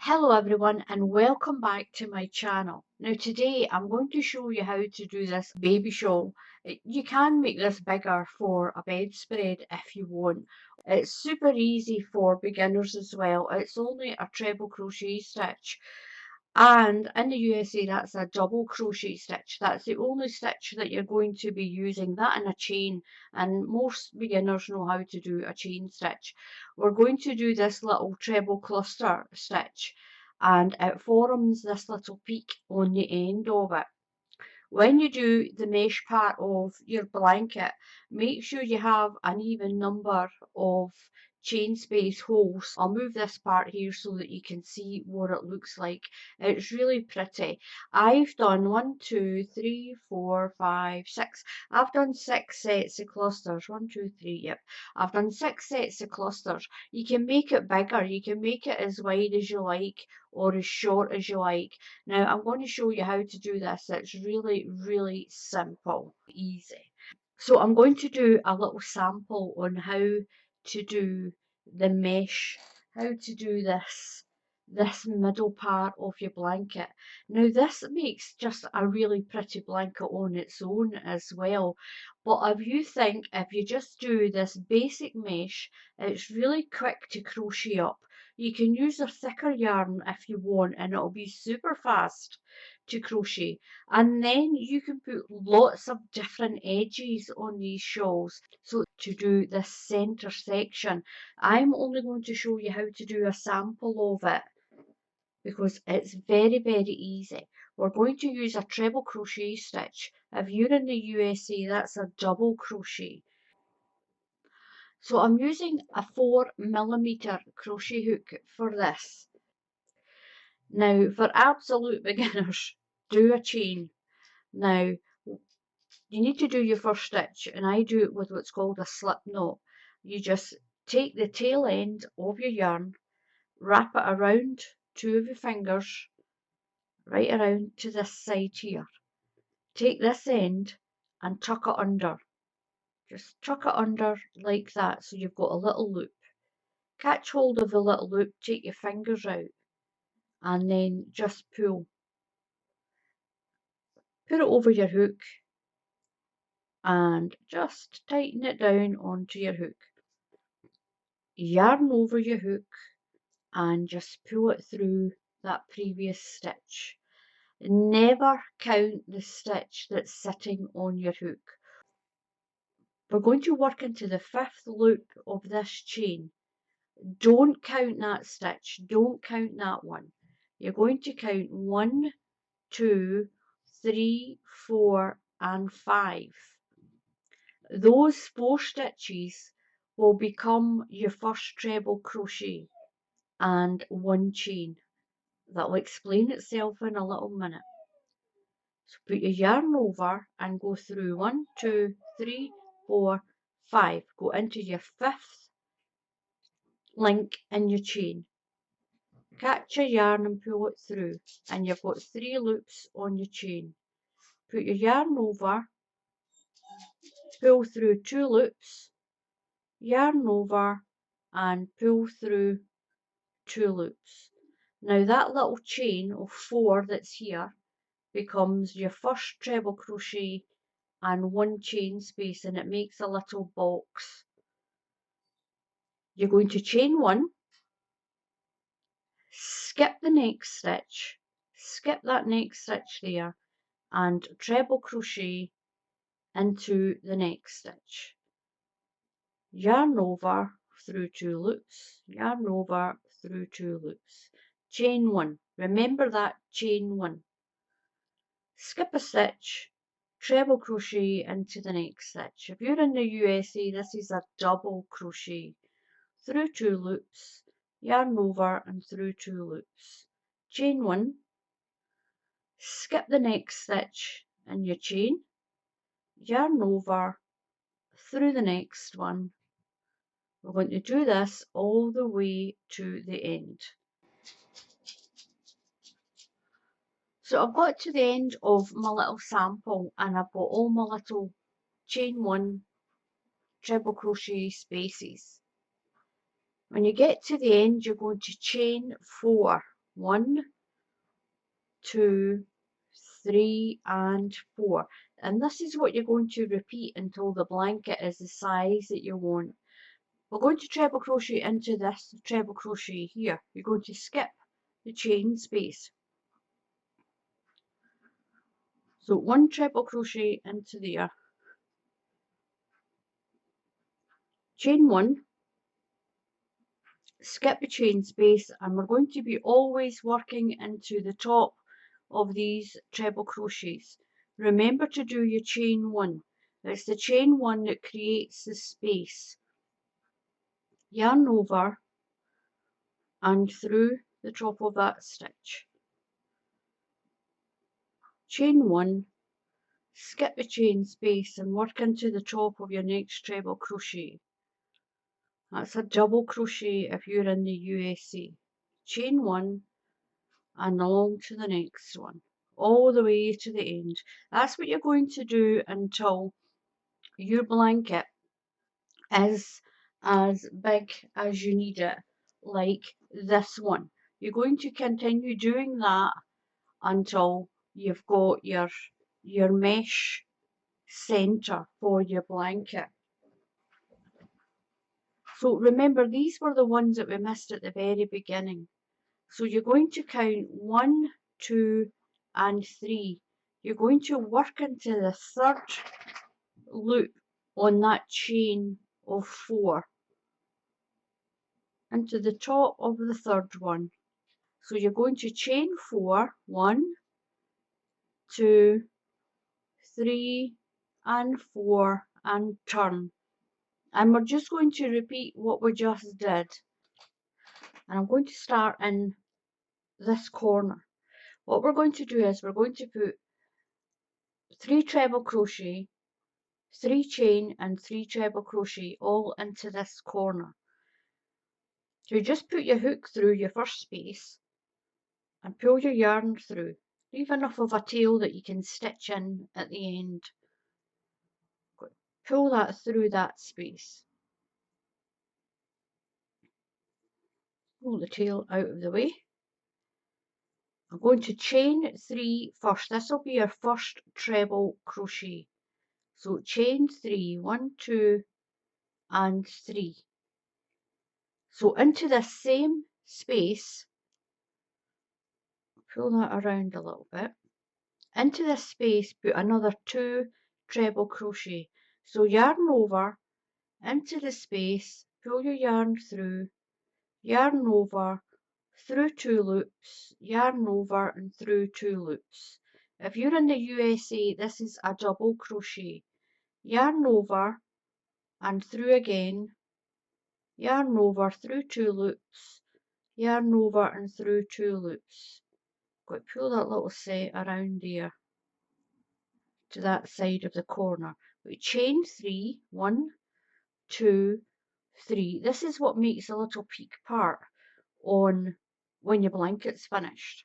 Hello everyone and welcome back to my channel. Now today I'm going to show you how to do this baby shawl. You can make this bigger for a bedspread if you want. It's super easy for beginners as well. It's only a treble crochet stitch. And in the USA, that's a double crochet stitch. That's the only stitch that you're going to be using, that and a chain. And most beginners know how to do a chain stitch. We're going to do this little treble cluster stitch, and it forms this little peak on the end of it. When you do the mesh part of your blanket, make sure you have an even number of chain space holes. I'll move this part here so that you can see what it looks like. It's really pretty. I've done 1, 2, 3, 4, 5, 6. I've done 6 sets of clusters. 1, 2, 3, yep. I've done 6 sets of clusters. You can make it bigger. You can make it as wide as you like or as short as you like. Now I'm going to show you how to do this. It's really simple, easy. So I'm going to do a little sample on how to do the mesh, how to do this middle part of your blanket. Now this makes just a really pretty blanket on its own as well. But if you just do this basic mesh, it's really quick to crochet up. You can use a thicker yarn if you want and it'll be super fast to crochet. And then you can put lots of different edges on these shawls. So to do this center section, I'm only going to show you how to do a sample of it because it's very easy. We're going to use a treble crochet stitch. If you're in the USA, that's a double crochet. So I'm using a 4mm crochet hook for this. Now for absolute beginners, do a chain. Now you need to do your first stitch, and I do it with what's called a slip knot. You just take the tail end of your yarn, wrap it around two of your fingers, right around to this side here. Take this end and tuck it under. Just tuck it under like that so you've got a little loop. Catch hold of the little loop, take your fingers out, and then just pull. Put it over your hook and just tighten it down onto your hook. Yarn over your hook and just pull it through that previous stitch. Never count the stitch that's sitting on your hook. We're going to work into the 5th loop of this chain. Don't count that stitch, don't count that one. You're going to count 1, 2, 3, 4 and 5. Those 4 stitches will become your first treble crochet and 1 chain. That'll explain itself in a little minute. So put your yarn over and go through 1, 2, 3, 4, 5. Go into your 5th link in your chain. Catch your yarn and pull it through, and you've got 3 loops on your chain. Put your yarn over, pull through 2 loops, yarn over and pull through 2 loops. Now that little chain of 4 that's here becomes your first treble crochet and 1 chain space, and it makes a little box. You're going to chain 1, skip the next stitch, skip that next stitch there, and treble crochet into the next stitch. Yarn over through 2 loops, yarn over through 2 loops. Chain 1. Remember that, chain 1. Skip a stitch, treble crochet into the next stitch. If you're in the USA, this is a double crochet. Through 2 loops, yarn over and through 2 loops. Chain 1, skip the next stitch in your chain, yarn over through the next one. We're going to do this all the way to the end. So I've got to the end of my little sample and I've got all my little chain 1 treble crochet spaces. When you get to the end, you're going to chain 4. 1, 2, 3 and 4. And this is what you're going to repeat until the blanket is the size that you want. We're going to treble crochet into this treble crochet here. You're going to skip the chain space. So 1 treble crochet into there, chain 1, skip the chain space, and we're going to be always working into the top of these treble crochets. Remember to do your chain 1. It's the chain 1 that creates the space. Yarn over and through the top of that stitch. Chain 1, skip the chain space and work into the top of your next treble crochet. That's a double crochet if you're in the USA. Chain 1 and along to the next one, all the way to the end. That's what you're going to do until your blanket is as big as you need it, like this one. You're going to continue doing that until you've got your mesh center for your blanket. So remember, these were the ones that we missed at the very beginning. So you're going to count 1, 2 and 3. You're going to work into the third loop on that chain of 4 into the top of the third one. So you're going to chain 4, 1, 2, 3 and 4 and turn. And we're just going to repeat what we just did. And I'm going to start in this corner. What we're going to do is we're going to put 3 treble crochet, 3 chain and 3 treble crochet all into this corner. So you just put your hook through your first space and pull your yarn through. Leave enough of a tail that you can stitch in at the end. Pull that through that space. Pull the tail out of the way. I'm going to chain 3 first. This will be our first treble crochet. So chain 3, 1, 2 and 3. So into this same space, pull that around a little bit. Into this space, put another 2 treble crochet. So yarn over, into the space, pull your yarn through, yarn over, through 2 loops, yarn over and through 2 loops. If you're in the USA, this is a double crochet. Yarn over and through again, yarn over through 2 loops, yarn over and through 2 loops. Got to pull that little set around there to that side of the corner. We chain 3, 1, 2, 3. This is what makes a little peak part on when your blanket's finished.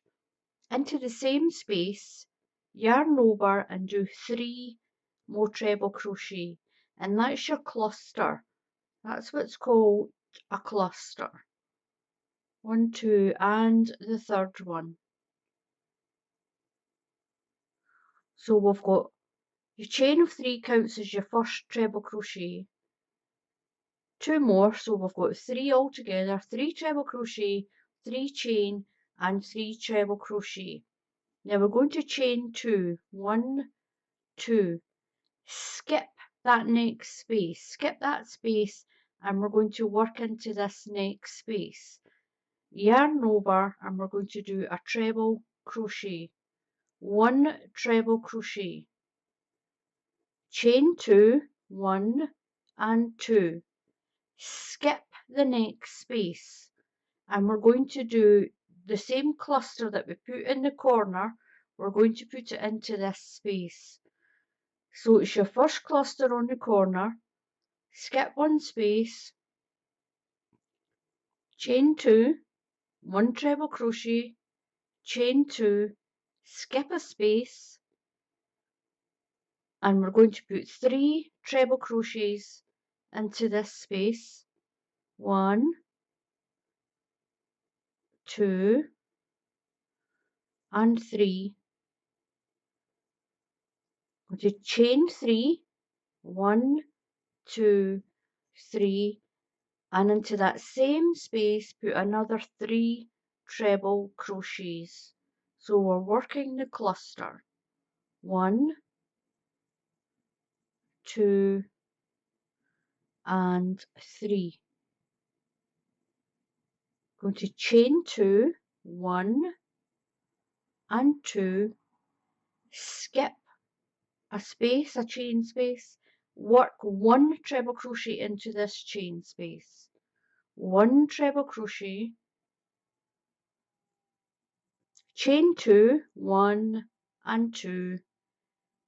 Into the same space, yarn over and do 3 more treble crochet, and that's your cluster. That's what's called a cluster. 1, 2 and the third one. So we've got your chain of 3 counts as your first treble crochet. 2 more, so we've got 3 altogether, 3 treble crochet, 3 chain and 3 treble crochet. Now we're going to chain 2, 1, 2, skip that next space, skip that space and we're going to work into this next space. Yarn over and we're going to do a treble crochet, 1 treble crochet, chain 2, 1 and 2, skip the next space and we're going to do the same cluster that we put in the corner, we're going to put it into this space. So it's your first cluster on the corner, skip 1 space, chain 2, 1 treble crochet, chain 2, skip a space and we're going to put 3 treble crochets into this space. 1, 2 and 3. Going to chain 3, 1, 2, 3, and into that same space put another 3 treble crochets. So we're working the cluster. 1, 2, and 3. Going to chain 2, 1 and 2, skip a space, a chain space, work 1 treble crochet into this chain space, 1 treble crochet, chain 2, 1 and 2,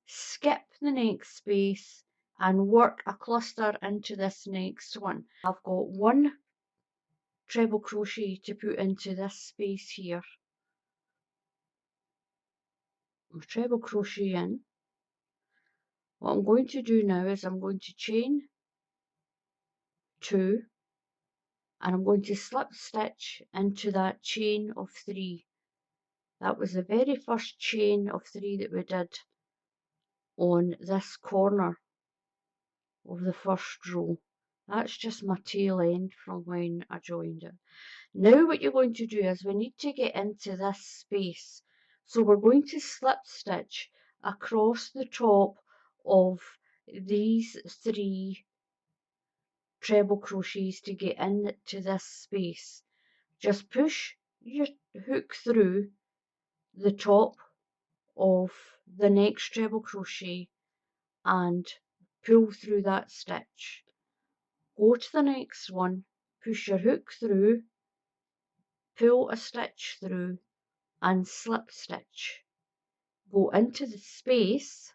skip the next space and work a cluster into this next one. I've got 1 treble crochet to put into this space here. Treble crochet in. What I'm going to do now is I'm going to chain 2 and I'm going to slip stitch into that chain of 3. That was the very first chain of 3 that we did on this corner of the first row. That's just my tail end from when I joined it. Now what you're going to do is we need to get into this space. So we're going to slip stitch across the top of these 3 treble crochets to get into this space. Just push your hook through the top of the next treble crochet and pull through that stitch. Go to the next one, push your hook through, pull a stitch through and slip stitch. Go into the space,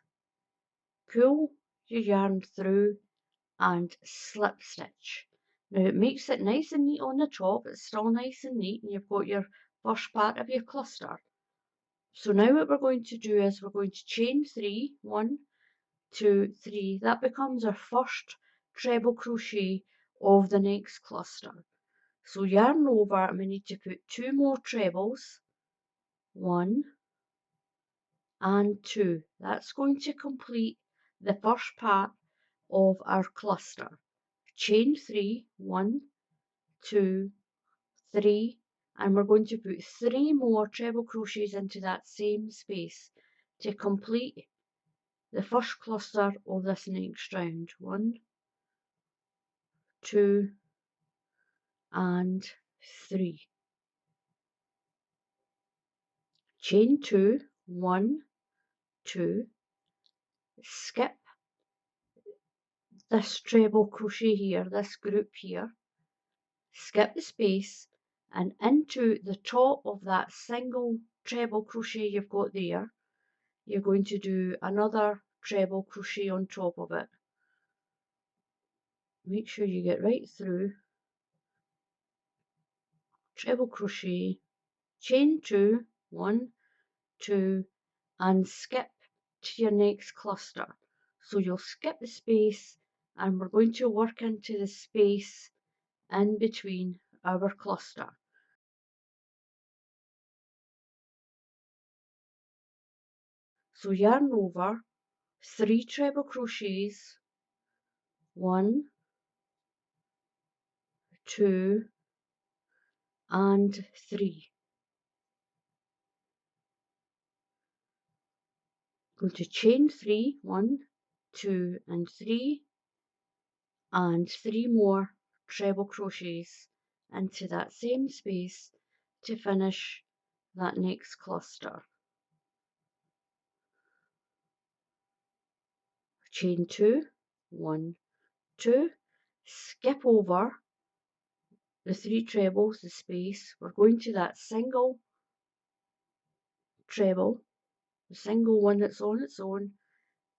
pull your yarn through and slip stitch. Now it makes it nice and neat on the top, it's still nice and neat, and you've got your first part of your cluster. So now what we're going to do is we're going to chain 3, 1, 2, 3. That becomes our first treble crochet of the next cluster. So yarn over and we need to put 2 more trebles, 1 and 2. That's going to complete the first part of our cluster. Chain 3, 1, 2, 3, and we're going to put 3 more treble crochets into that same space to complete the first cluster of this next round. 1, 2 and 3. Chain 2, 1, 2, skip this treble crochet here, this group here, skip the space and into the top of that single treble crochet you've got there, you're going to do another treble crochet on top of it. Make sure you get right through, treble crochet, chain 2, 1, 2 and skip to your next cluster. So you'll skip the space and we're going to work into the space in between our cluster. So yarn over 3 treble crochets, 1, 2 and 3. Going to chain 3, 1, 2 and 3 and 3 more treble crochets into that same space to finish that next cluster. Chain 2, 1, 2, skip over the 3 trebles, the space, we're going to that single treble, the single one that's on its own,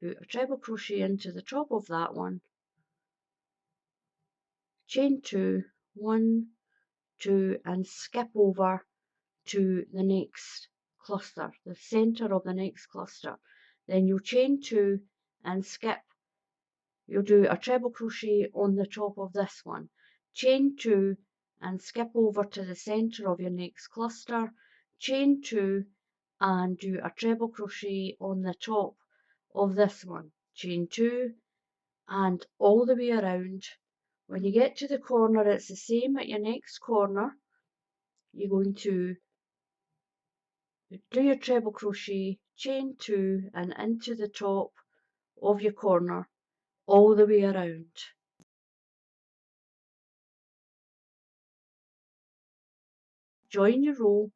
put a treble crochet into the top of that one, chain 2, 1, 2 and skip over to the next cluster, the center of the next cluster. Then you'll chain 2 and skip, you'll do a treble crochet on the top of this one, chain 2 and skip over to the center of your next cluster, chain 2 and do a treble crochet on the top of this one. Chain 2 and all the way around. When you get to the corner, it's the same at your next corner. You're going to do your treble crochet, chain 2 and into the top of your corner all the way around. Join your row,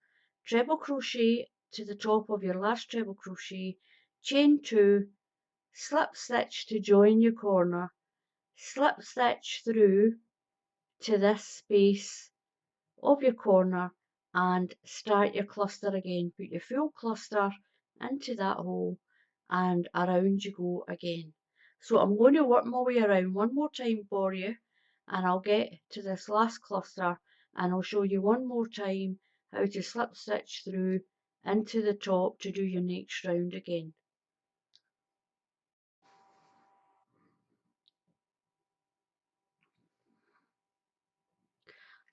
treble crochet to the top of your last treble crochet, chain 2, slip stitch to join your corner, slip stitch through to this space of your corner and start your cluster again. Put your full cluster into that hole and around you go again. So I'm going to work my way around one more time for you, and I'll get to this last cluster and I'll show you one more time how to slip stitch through into the top to do your next round again.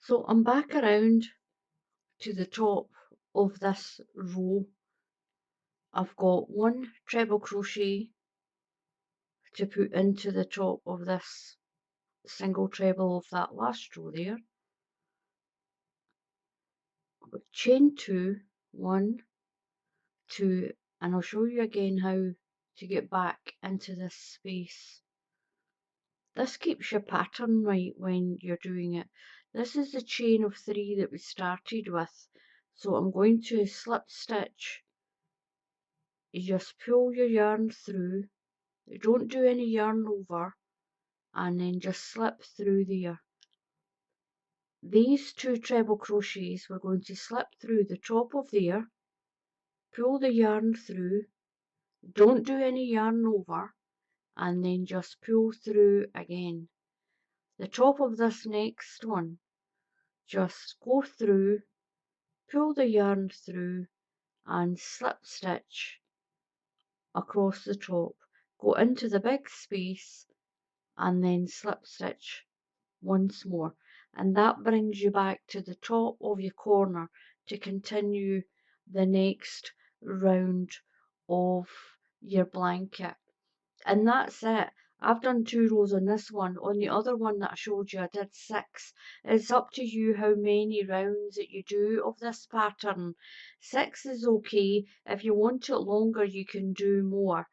So I'm back around to the top of this row. I've got one treble crochet to put into the top of this single treble of that last row there. Chain 2, 1, 2, and I'll show you again how to get back into this space. This keeps your pattern right when you're doing it. This is the chain of 3 that we started with, so I'm going to slip stitch. You just pull your yarn through, don't do any yarn over, and then just slip through there. These 2 treble crochets we're going to slip through the top of there, pull the yarn through, don't do any yarn over, and then just pull through again. The top of this next one, just go through, pull the yarn through and slip stitch across the top. Go into the big space and then slip stitch once more, and that brings you back to the top of your corner to continue the next round of your blanket. And that's it. I've done 2 rows on this one. On the other one that I showed you, I did 6. It's up to you how many rounds that you do of this pattern. 6 is okay. If you want it longer, you can do more.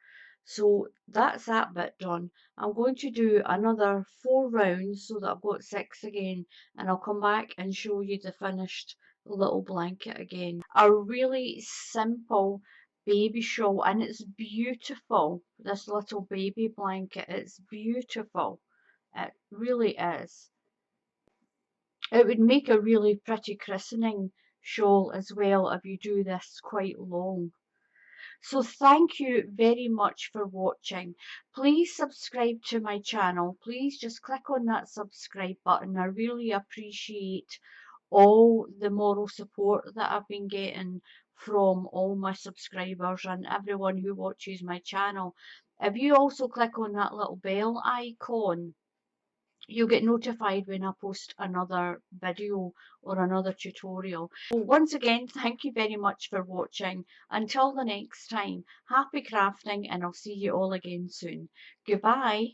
So that's that bit done. I'm going to do another 4 rounds so that I've got 6 again, and I'll come back and show you the finished little blanket again. A really simple baby shawl, and it's beautiful. This little baby blanket, it's beautiful. It really is. It would make a really pretty christening shawl as well if you do this quite long. So thank you very much for watching. Please subscribe to my channel. Please just click on that subscribe button. I really appreciate all the moral support that I've been getting from all my subscribers and everyone who watches my channel. If you also click on that little bell icon, you'll get notified when I post another video or another tutorial. So once again, thank you very much for watching. Until the next time, happy crafting, and I'll see you all again soon. Goodbye.